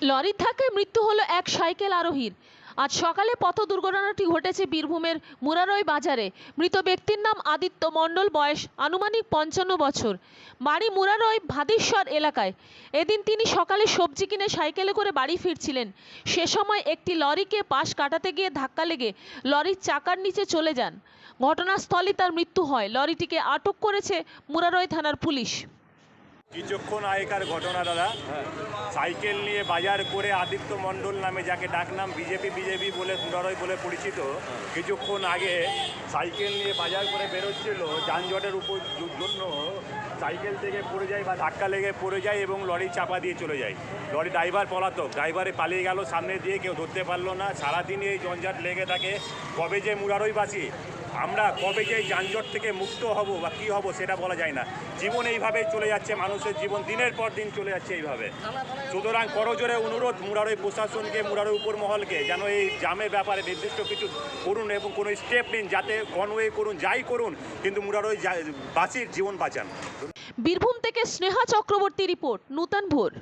লরির ধাক্কায় মৃত্যু হলো এক সাইকেল আরোহীর। আজ সকালে পথ দুর্ঘটনাটি ঘটেছে বীরভূমের মুরারই বাজারে। মৃত ব্যক্তির নাম আদিত্য মণ্ডল, বয়স আনুমানিক 55 বছর, বাড়ি মুরারই ভাদেশ্বর এলাকায়। এদিন তিনি সকালে সবজি কিনে সাইকেলে করে বাড়ি ফিরছিলেন। সে সময় একটি লরিকে পাশ কাটাতে গিয়ে ধাক্কা লেগে লরির চাকার নিচে চলে যান। ঘটনাস্থলে তার মৃত্যু হয়। লরিটিকে আটক করেছে মুরারই থানার পুলিশ। কিছুক্ষণ আগেকার ঘটনা দাদা, সাইকেল নিয়ে বাজার করে আদিত্য মণ্ডল নামে, যাকে ডাকনাম বিজেপি বলে মুরারই বলে পরিচিত, কিছুক্ষণ আগে সাইকেল নিয়ে বাজার করে বেরোচ্ছিল। যানজটের উপর জন্য সাইকেল থেকে পড়ে যায় বা ধাক্কা লেগে পড়ে যায় এবং লরি চাপা দিয়ে চলে যায়। লরি ড্রাইভার পলাতক, ড্রাইভারে পালিয়ে গেল, সামনে দিয়ে কেউ ধরতে পারলো না। সারাদিন এই ঝঞ্ঝাট লেগে থাকে। কবে যে মুরারইবাসী আমরা কবে যে যানজট থেকে মুক্ত হব বা কী হব সেটা বলা যায় না। জীবন এইভাবেই চলে যাচ্ছে, মানুষের জীবন দিনের পর দিন চলে যাচ্ছে এইভাবে। সুতরাং করজোরে অনুরোধ মুরারই প্রশাসনকে, মুরারই উপর মহলকে, যেন এই জামের ব্যাপারে নির্দিষ্ট কিছু করুন এবং কোনো স্টেপ নিন, যাতে কনওয়ে করুন, যাই করুন, কিন্তু মুরারই বাসীর জীবন বাঁচান। বীরভূম থেকে স্নেহা চক্রবর্তী রিপোর্ট, নূতন ভোর।